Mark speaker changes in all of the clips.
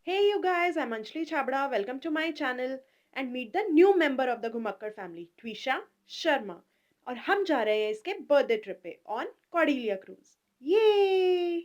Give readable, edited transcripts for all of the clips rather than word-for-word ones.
Speaker 1: Hey you guys, I'm Anjali Chabra. Welcome to my channel and meet the new member of the Ghumakkar family, Twisha Sharma. और हम जा रहे हैं इसके birthday trip पे on Cordelia cruise. ये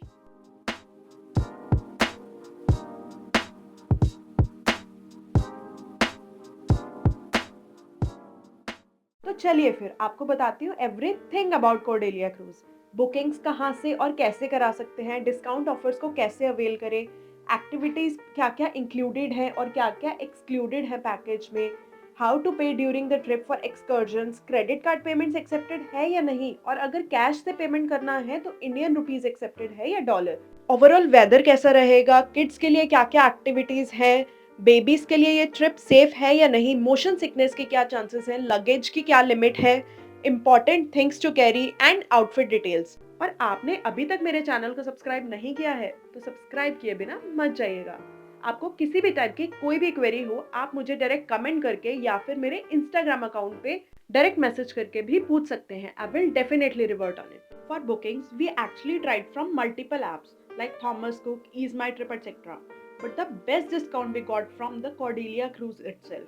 Speaker 1: तो चलिए फिर आपको बताती हूँ everything about Cordelia cruise. Bookings कहाँ से और कैसे करा सकते हैं, डिस्काउंट ऑफर्स को कैसे अवेल करें, एक्टिविटीज़ क्या क्या इंक्लूडेड है और क्या क्या एक्सक्लूडेड है पैकेज में, how to pay during the trip for excursions, credit card payments accepted है या नहीं, और अगर कैश से पेमेंट करना है तो इंडियन रुपीज़ एक्सेप्टेड है या डॉलर, ओवरऑल वेदर कैसा रहेगा, किड्स के लिए क्या क्या एक्टिविटीज़ हैं, बेबीज के लिए ये ट्रिप सेफ है या नहीं, मोशन सिकनेस के क्या चांसेस हैं, लगेज की क्या लिमिट है, important things to carry and outfit details. और आपने अभी तक मेरे चैनल को सब्सक्राइब नहीं किया है तो सब्सक्राइब किए बिना मत जाइएगा। आपको किसी भी टाइप की कोई भी क्वेरी हो आप मुझे डायरेक्ट कमेंट करके या फिर मेरे इंस्टाग्राम अकाउंट पे डायरेक्ट मैसेज करके भी पूछ सकते हैं। I will definitely revert on it. For bookings we actually tried from multiple apps like Thomas Cook, Ease My Trip, etc. But the best discount we got from the Cordelia cruise itself.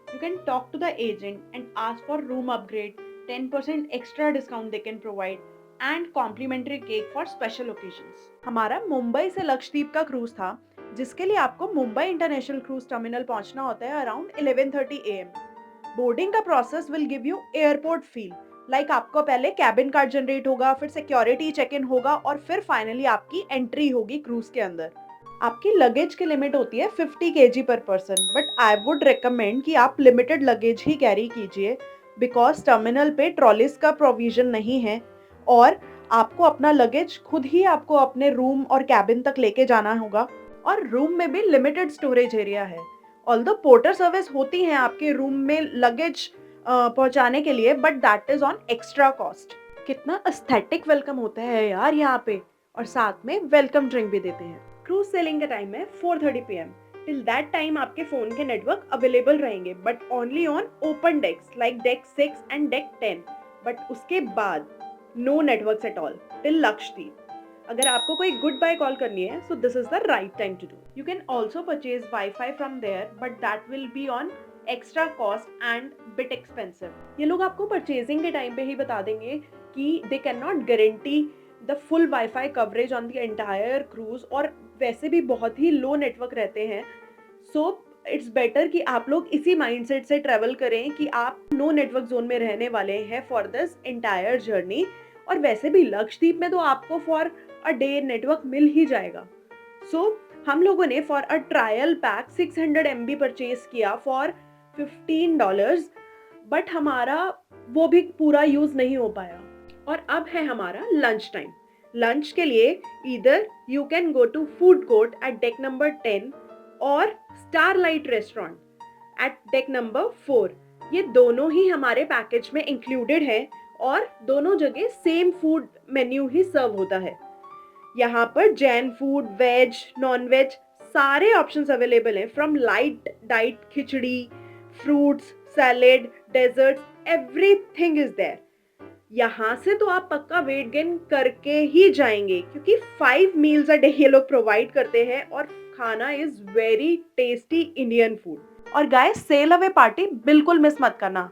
Speaker 1: You can talk to the agent and ask for room upgrade, 10% extra discount they can provide, and complimentary cake for special occasions. हमारा मुंबई से लक्षद्वीप का cruise था, जिसके लिए आपको Mumbai international cruise terminal पहुंचना होता है अराउंड 11:30 AM। बोर्डिंग का process will give you airport feel. Like आपको पहले कैबिन कार्ड जनरेट होगा, फिर सिक्योरिटी चेक इन होगा और फिर फाइनली आपकी एंट्री होगी क्रूज के अंदर। आपकी लगेज की लिमिट होती है 50 kg पर person, but I would recommend कि आप लिमिटेड लगेज ही कैरी कीजिए बिकॉज टर्मिनल पे ट्रॉलीज का प्रोविजन नहीं है और आपको अपना लगेज खुद ही आपको अपने रूम और कैबिन तक लेके जाना होगा। और रूम में भी लिमिटेड स्टोरेज एरिया है। ऑल्दो पोर्टर सर्विस होती है आपके रूम में लगेज पहुंचाने के लिए, but that is on extra cost. कितना एस्थेटिक वेलकम होता है यार यहाँ पे, और साथ में वेलकम ड्रिंक भी देते हैं। क्रूज सेलिंग का टाइम है 4:30 PM। टिल दैट टाइम आपके फोन के नेटवर्क अवेलेबल रहेंगे, but only on open decks like deck 6 and deck 10। But उसके बाद no networks at all till Lakshadweep. अगर आपको कोई गुड बाय कॉल करनी है so this is the right time to do. You can also purchase wifi from there, but that will be on extra cost and bit expensive. ये लोग आपको purchasing के time पे ही बता देंगे कि they can not guarantee the full wifi coverage on the entire cruise, और वैसे भी बहुत ही लो नेटवर्क रहते हैं। सो इट्स बेटर कि आप लोग इसी माइंडसेट से ट्रेवल करें कि आप नो नेटवर्क जोन में रहने वाले हैं फॉर दिस एंटायर जर्नी। और वैसे भी लक्षद्वीप में तो आपको फॉर अ डे नेटवर्क मिल ही जाएगा। सो हम लोगों ने for a trial pack 600 MB purchase किया फॉर $15, बट हमारा वो भी पूरा यूज नहीं हो पाया। और अब है हमारा लंच टाइम। लंच के लिए इधर you can go to food court at deck number 10 और Starlight restaurant at deck number 4। ये दोनों ही हमारे पैकेज में इंक्लूडेड है और दोनों जगह सेम फूड मेन्यू ही सर्व होता है। यहाँ पर Jain food, veg, non veg सारे ऑप्शंस अवेलेबल हैं, from light diet khichdi, fruits, salad, desserts, everything is there. यहाँ से तो आप पक्का वेट गेन करके ही जाएंगे क्योंकि 5 मील्स अ डे ये लोग प्रोवाइड करते हैं और खाना is very tasty Indian food. और गाइस सेल अवे पार्टी बिल्कुल मिस मत करना।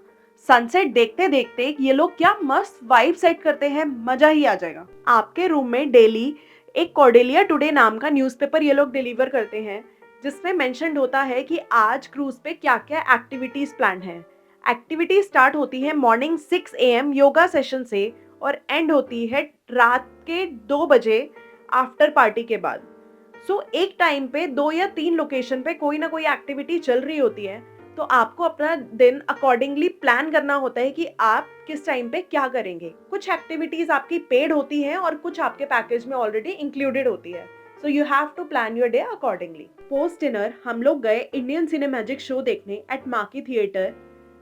Speaker 1: सनसेट देखते देखते ये लोग क्या मस्त वाइब सेट करते हैं, मजा ही आ जाएगा। आपके रूम में डेली एक कॉर्डेलिया टुडे नाम का न्यूज़पेपर ये लोग डिलीवर करते हैं, जिसमें मेंशन्ड होता है कि आज क्रूज पे क्या क्या एक्टिविटीज प्लान है। एक्टिविटी स्टार्ट होती है मॉर्निंग 6 AM योगा सेशन से और एंड होती है रात के 2 बजे आफ्टर पार्टी के बाद। सो एक टाइम पे 2 या 3 लोकेशन पे कोई ना कोई एक्टिविटी चल रही होती है, तो आपको अपना दिन अकॉर्डिंगली प्लान करना होता है कि आप किस टाइम पे क्या करेंगे। कुछ एक्टिविटीज आपकी पेड होती हैं और कुछ आपके पैकेज में ऑलरेडी इंक्लूडेड होती है। So you have to plan your day accordingly. Post dinner हम लोग गए इंडियन सिनेमैजिक शो देखने एट माकी theatre,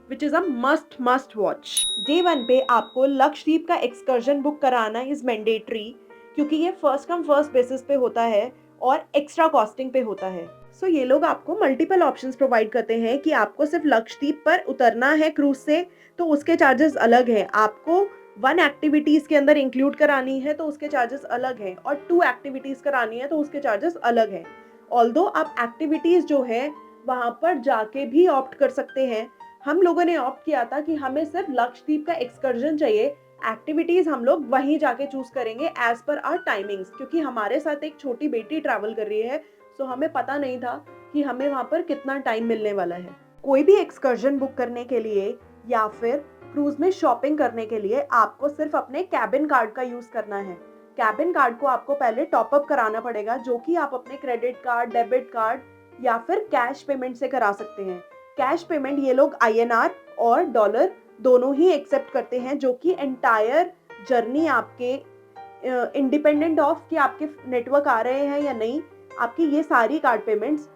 Speaker 1: which is a must watch. Day 1 पे आपको लक्षद्वीप का एक्सकर्जन बुक कराना इज मैंडेटरी, क्योंकि ये फर्स्ट कम फर्स्ट बेसिस पे होता है और एक्स्ट्रा कॉस्टिंग पे होता है। सो ये लोग आपको मल्टीपल ऑप्शंस प्रोवाइड करते हैं कि आपको सिर्फ लक्षद्वीप पर उतरना है क्रूज से तो उसके चार्जेस अलग हैं, आपको 1 एक्टिविटीज के अंदर इंक्लूड करानी है तो उसके चार्जेस अलग हैं, और 2 एक्टिविटीज करानी है तो उसके चार्जेस अलग हैं। ऑल्दो आप एक्टिविटीज़ जो है वहाँ पर जाके भी ऑप्ट कर सकते हैं। हम लोगों ने ऑप्ट किया था कि हमें सिर्फ लक्षद्वीप का एक्सकर्जन चाहिए। एक्टिविटीज़ हम लोग वहीं जाके चूज़ करेंगे एज़ पर आवर टाइमिंग्स, क्योंकि हमारे साथ एक छोटी बेटी ट्रैवल कर रही है, सो हमें पता नहीं था कि हमें वहाँ पर कितना टाइम मिलने वाला है। कोई भी एक्सकर्जन बुक करने के लिए या फिर क्रूज़ में शॉपिंग करने के लिए आपको सिर्फ अपने केबिन कार्ड का यूज़ करना है। केबिन कार्ड को आपको पहले टॉप अप कराना पड़ेगा, जो कि आप अपने क्रेडिट कार्ड, डेबिट कार्ड या फिर कैश पेमेंट से करा सकते हैं। कैश पेमेंट ये लोग INR और डॉलर दोनों ही एक्सेप्ट करते हैं, जो कि एंटायर जर्नी आपके इंडिपेंडेंट ऑफ कि आपके नेटवर्क आ रहे हैं या नहीं, आपकी ये सारी card payments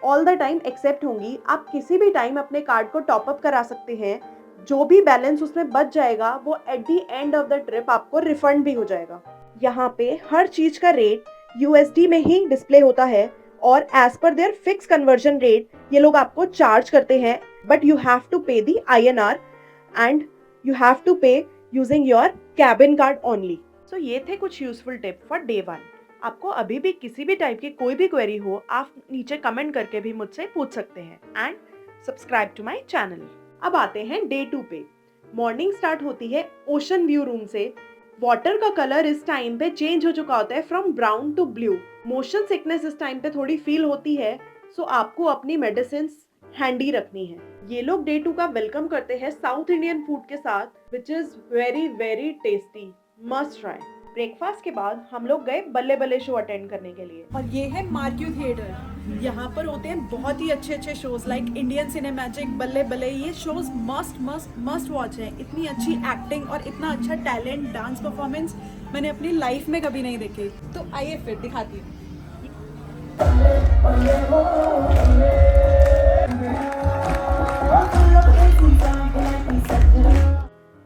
Speaker 1: all the time accept होंगी। आप किसी भी टाइम अपने कार्ड को टॉप अप करा सकते हैं। जो भी बैलेंस उसमें बच जाएगा वो at the end of the trip आपको रिफंड भी हो जाएगा। यहाँ पे हर चीज का रेट USD में ही डिस्प्ले होता है और as per there fix conversion rate ये लोग आपको चार्ज करते हैं, but you have to pay the INR and you have to pay using your cabin card only. So ये थे कुछ यूजफुल टिप फॉर डे 1। आपको अभी भी किसी भी टाइप की कोई भी क्वेरी हो, आप नीचे कमेंट करके भी मुझसे पूछ सकते हैं and subscribe to my channel. अब आते हैं डे 2 पे। मॉर्निंग स्टार्ट होती है ओशन व्यू रूम से। वाटर का कलर इस टाइम पे चेंज हो चुका होता है from brown to blue. Motion sickness इस टाइम पे थोड़ी फील होती है, सो आपको अपनी मेडिसिन हैंडी रखनी है। ये लोग डे 2 का वेलकम करते हैं साउथ इंडियन फूड के साथ, which is very very tasty, must try. Breakfast के बाद हम लोग गए बल्ले बल्ले शो अटेंड करने के लिए।
Speaker 2: और ये है मार्क्यू थिएटर। यहाँ पर होते हैं बहुत ही अच्छे अच्छे शोज लाइक इंडियन सिनेमैटिक, बल्ले बल्ले। ये shows must must must watch है। इतनी अच्छी एक्टिंग और इतना अच्छा टैलेंट, डांस परफॉर्मेंस मैंने अपनी लाइफ में कभी नहीं देखी। तो आइए फिर दिखाती हूँ।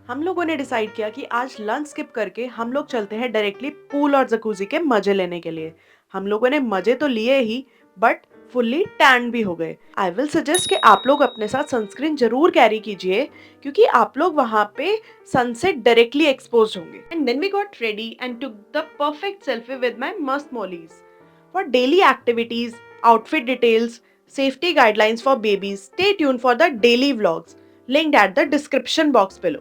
Speaker 1: हम लोगों ने डिसाइड किया कि आज लंच स्किप करके हम लोग चलते हैं डायरेक्टली पूल और जकूजी के मजे लेने के लिए। हम लोगों ने मजे तो लिए ही, बट फुल्ली टैन भी हो गए। आई विल सजेस्ट कि आप लोग अपने साथ सनस्क्रीन जरूर कैरी कीजिए, क्योंकि आप लोग वहाँ पे सनसेट डायरेक्टली एक्सपोज होंगे। And then we got ready and took the perfect selfie with my मस्त मोलीज। For daily activities, outfit details, safety guidelines for babies, stay tuned for the daily vlogs linked at the description box below.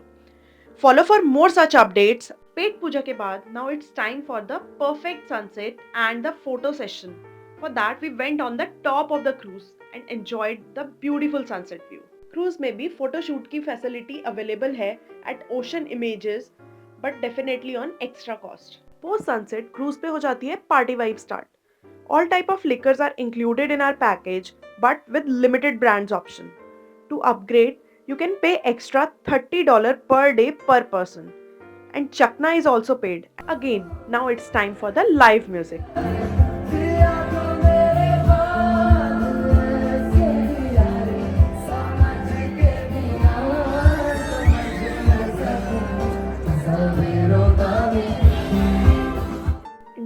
Speaker 1: Follow for more such updates. पेट पूजा के बाद now it's time for the perfect sunset and the photo session. For that we went on the top of the cruise and enjoyed the beautiful sunset view. Cruise में भी photoshoot की facility available है at Ocean Images, but definitely on extra cost. Post sunset cruise पे हो जाती है party vibe start. All type of liquors are included in our package, but with limited brands option. To upgrade, you can pay extra $30 per day per person. And Chakna is also paid. Again, now it's time for the live music.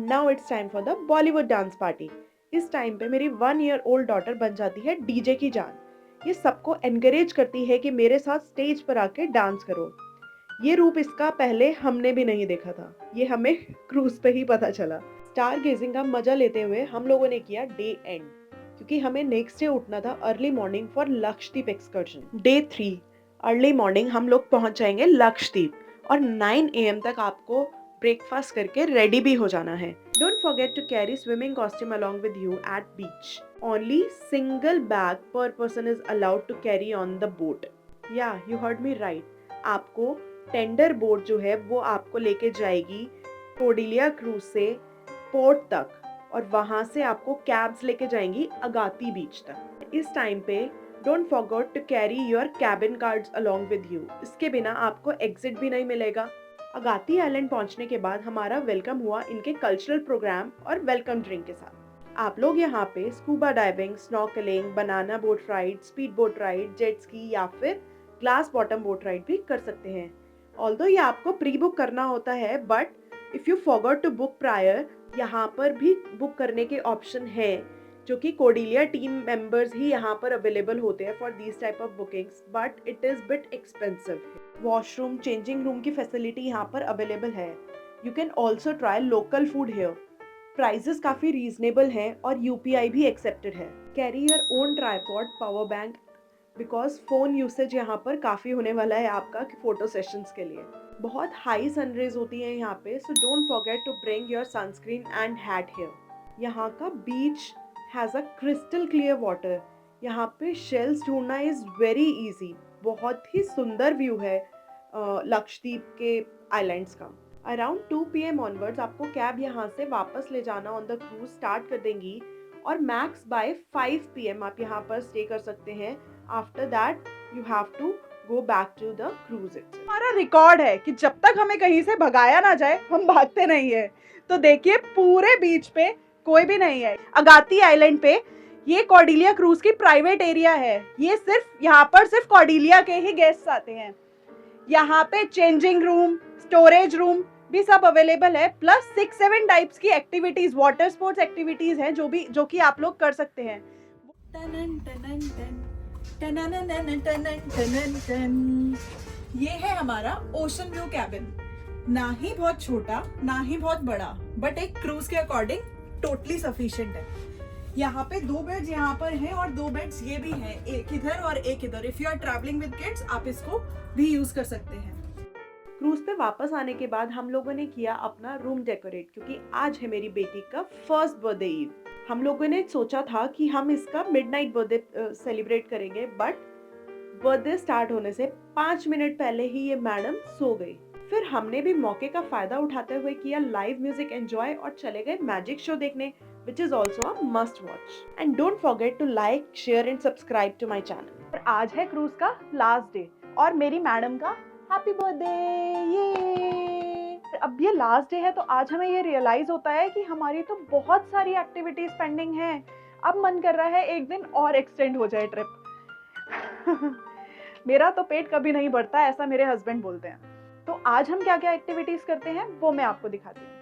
Speaker 1: Now it's time for the Bollywood dance party. इस time पे मेरी 1 year old daughter बन जाती है DJ की जान। ये सबको एनकरेज करती है कि मेरे साथ स्टेज पर आके डांस करो। ये रूप इसका पहले हमने भी नहीं देखा था, ये हमें क्रूज पे ही पता चला। स्टार गेजिंग का मजा लेते हुए हम लोगों ने किया डे एंड, क्योंकि हमें नेक्स्ट डे उठना था early morning for Lakshadweep excursion. Day 3 early morning हम लोग पहुंच जाएंगे लक्षद्वीप और 9 AM तक आपको ब्रेकफास्ट करके रेडी भी हो जाना है। Don't forget to carry swimming costume along with you at beach. Only single bag per person is allowed to carry on the boat. Yeah, you heard me right. आपको tender boat जो है वो आपको लेके जाएगी कोर्डेलिया क्रूज से port तक, और वहां से आपको कैब्स लेके जाएंगी अगाती बीच तक। इस टाइम पे don't forget to carry your cabin cards along with you. इसके बिना आपको एग्जिट भी नहीं मिलेगा। अगाती आइलैंड पहुंचने के बाद हमारा वेलकम हुआ इनके कल्चरल प्रोग्राम और वेलकम ड्रिंक के साथ। आप लोग यहाँ पे scuba diving, snorkelling, banana boat ride, speed boat ride, jet ski या फिर ग्लास बॉटम बोट राइड भी कर सकते हैं। ऑल्दो ये आपको प्री बुक करना होता है, but if you forgot to book prior, यहाँ पर भी बुक करने के ऑप्शन है, जो कि कोर्डेलिया टीम मेंबर्स ही यहाँ पर अवेलेबल होते हैं for these type of bookings, but it is bit expensive. Washroom, changing room की फैसिलिटी यहाँ पर अवेलेबल है। You can also try local food here. Prices काफ़ी रीजनेबल हैं और यूपीआई भी एक्सेप्टेड है। Carry your own tripod, power bank, because phone usage यहाँ पर काफ़ी होने वाला है आपका फ़ोटो सेशंस के लिए। बहुत हाई सनरेज होती है यहाँ पे, so don't forget to bring your sunscreen and hat here. यहाँ का beach has a crystal clear water. यहाँ पे शेल्स ढूंढना इज़ वेरी इजी। बहुत ही सुंदर व्यू है लक्षद्वीप के आइलैंड्स का। अराउंड 2 PM ऑनवर्ड्स आपको कैब यहाँ से वापस ले जाना ऑन द क्रूज स्टार्ट कर देंगी और मैक्स बाय 5 PM आप यहाँ पर स्टे कर सकते हैं। After that you have to go back to the cruise.
Speaker 2: हमारा रिकॉर्ड है कि जब तक हमें कहीं से भगाया ना जाए हम भागते नहीं है। तो देखिए पूरे बीच पे कोई भी नहीं है। अगाती आइलैंड पे ये कॉर्डेलिया क्रूज की प्राइवेट एरिया है। ये सिर्फ यहाँ पर सिर्फ कॉर्डेलिया के ही गेस्ट्स आते हैं। यहाँ पे चेंजिंग रूम, स्टोरेज रूम भी सब अवेलेबल है, प्लस 6-7 टाइप्स की एक्टिविटीज, वाटर स्पोर्ट्स एक्टिविटीज हैं जो कि आप लोग कर सकते हैं। ये है हमारा ओशन व्यू कैबिन। ना ही बहुत छोटा ना ही बहुत बड़ा, बट एक क्रूज के अकॉर्डिंग टोटली सफिशिएंट है। यहाँ पे 2 बेड्स यहाँ पर हैं और 2 बेड्स ये भी हैं, एक इधर और एक इधर। If you are travelling with kids आप इसको भी यूज कर सकते हैं।
Speaker 1: क्रूज पे वापस आने के बाद हम लोगों ने किया अपना रूम डेकोरेट, क्योंकि आज है मेरी बेटी का फर्स्ट बर्थडे ईव। हम लोगों ने सोचा था कि हम इसका मिडनाइट बर्थडे सेलिब्रेट करेंगे, बट बर्थडे स्टार्ट होने से 5 मिनट पहले ही ये मैडम सो गई। फिर हमने भी मौके का फायदा उठाते हुए किया लाइव म्यूजिक एंजॉय और चले गए मैजिक शो देखने, which is also a must watch. And don't forget to like, share and subscribe to my channel.
Speaker 2: और आज है क्रूज का लास्ट डे और मेरी मैडम का हैप्पी बर्थडे। ये अब ये लास्ट डे है तो आज हमें ये रियलाइज होता है कि हमारी तो बहुत सारी एक्टिविटीज पेंडिंग हैं। अब मन कर रहा है एक दिन और एक्सटेंड हो जाए ट्रिप। मेरा तो पेट कभी नहीं भरता, ऐसा मेरे हस्बैंड बोलते हैं। तो आज हम क्या क्या एक्टिविटीज करते हैं वो मैं आपको दिखाती हूँ।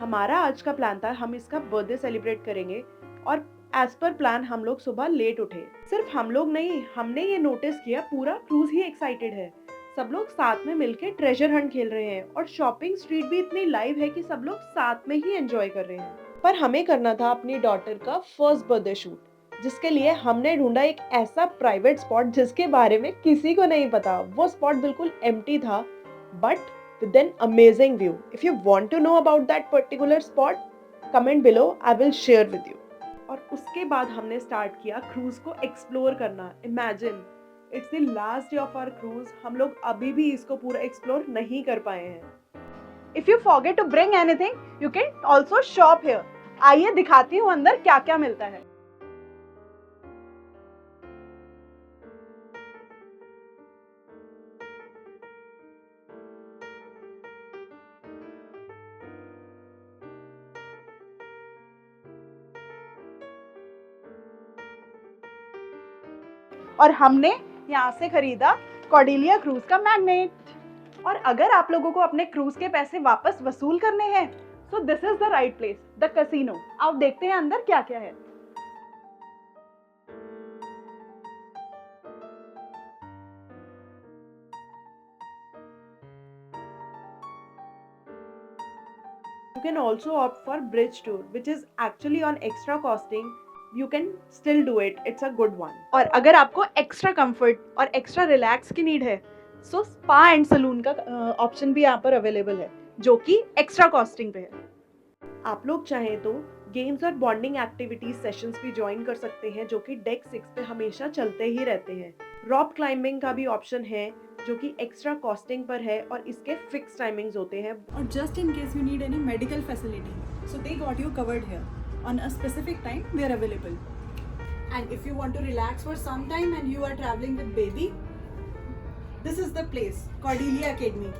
Speaker 1: हमारा आज का प्लान था हम इसका बर्थडे सेलिब्रेट करेंगे और एज पर प्लान हम लोग सुबह लेट उठे। सिर्फ हम लोग नहीं, हमने ये नोटिस किया पूरा क्रूज ही एक्साइटेड है। सब लोग साथ में मिलके ट्रेजर हंट खेल रहे हैं और शॉपिंग स्ट्रीट भी इतनी लाइव है कि सब लोग साथ में ही एंजॉय कर रहे हैं। पर हमें करना था अपनी डॉटर का फर्स्ट बर्थडे शूट, जिसके लिए हमने ढूंढा एक ऐसा प्राइवेट स्पॉट जिसके बारे में किसी को नहीं पता। वो स्पॉट बिल्कुल एम्प्टी था, but with an amazing view. If you want to know about that particular spot, comment below, I will share with you. और उसके बाद हमने स्टार्ट किया क्रूज को एक्सप्लोर करना। Imagine, it's the last day of our cruise. हम लोग अभी भी इसको पूरा एक्सप्लोर नहीं कर पाए हैं।
Speaker 2: If you forget to bring anything, you can also shop here. आइए दिखाती हूँ अंदर क्या क्या मिलता है। और हमने यहाँ से खरीदा कॉर्डेलिया क्रूज का मैग्नेट। और अगर आप लोगों को अपने क्रूज के पैसे वापस वसूल करने हैं, सो this is the right place, the casino. आप देखते हैं अंदर क्या क्या है।
Speaker 1: You can also opt for bridge tour, which is actually on extra costing. You can still do it. It's a good one.
Speaker 2: और अगर आपको एक्स्ट्रा कंफर्ट और एक्स्ट्रा रिलैक्स की नीड है, सो स्पा एंड सलून का ऑप्शन भी यहाँ पर अवेलेबल है, जो कि एक्स्ट्रा कॉस्टिंग पे है।
Speaker 1: आप लोग चाहें तो गेम्स और बॉन्डिंग एक्टिविटीज सेशंस भी ज्वाइन कर सकते हैं, जो कि डेक 6 पे हमेशा चलते ही रहते हैं। रॉक क्लाइंबिंग का भी ऑप्शन है, जो कि एक्स्ट्रा कॉस्टिंग पर है और इसके फिक्स टाइमिंग्स होते हैं।
Speaker 2: और just in case you need any medical facility, so they got you covered here on a specific time. They are available. And if you want to relax for some time and you are traveling with baby, this is the place, Cordelia Academy.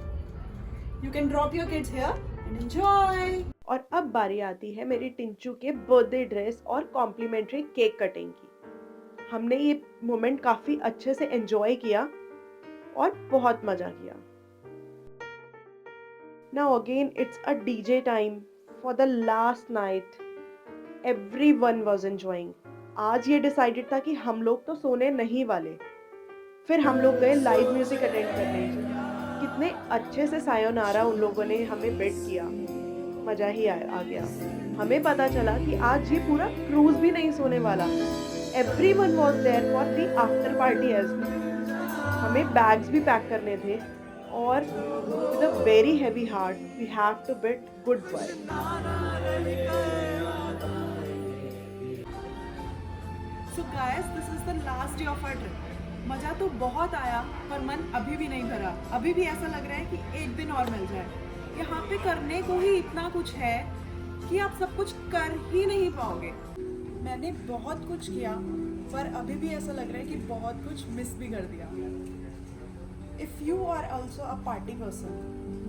Speaker 2: You can drop your kids here and enjoy.
Speaker 1: और अब बारी आती है मेरी टिंचू के birthday dress और complementary cake cutting की। हमने ये मोमेंट काफी अच्छे से एंजॉय किया और बहुत मजा किया। Now again it's a DJ time for the last night. Everyone was enjoying. आज ये डिसाइडेड था कि हम लोग तो सोने नहीं वाले। फिर हम लोग गए लाइव म्यूजिक अटेंड करने। कितने अच्छे से सायोनारा उन लोगों ने हमें बेट किया, मजा ही आ गया। हमें पता चला कि आज ये पूरा क्रूज भी नहीं सोने वाला। Everyone was there for the after party as well. हमें बैग्स भी पैक करने थे और with a very heavy heart we have to bid goodbye.
Speaker 2: So guys, this is the last day of our trip. मज़ा तो बहुत आया पर मन अभी भी नहीं भरा। अभी भी ऐसा लग रहा है कि एक दिन और मिल जाए। यहाँ पे करने को ही इतना कुछ है कि आप सब कुछ कर ही नहीं पाओगे। मैंने बहुत कुछ किया पर अभी भी ऐसा लग रहा है कि बहुत कुछ मिस भी कर दिया। If you are also a party person,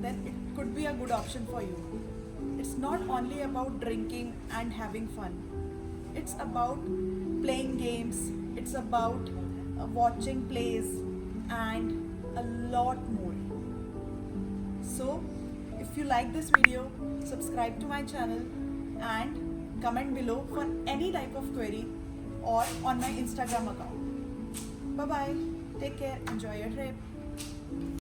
Speaker 2: then it could be a good option for you. It's not only about drinking and having fun. It's about playing games, it's about watching plays and a lot more. So, if you like this video, subscribe to my channel and comment below for any type of query or on my Instagram account. Bye bye. Take care. Enjoy your trip.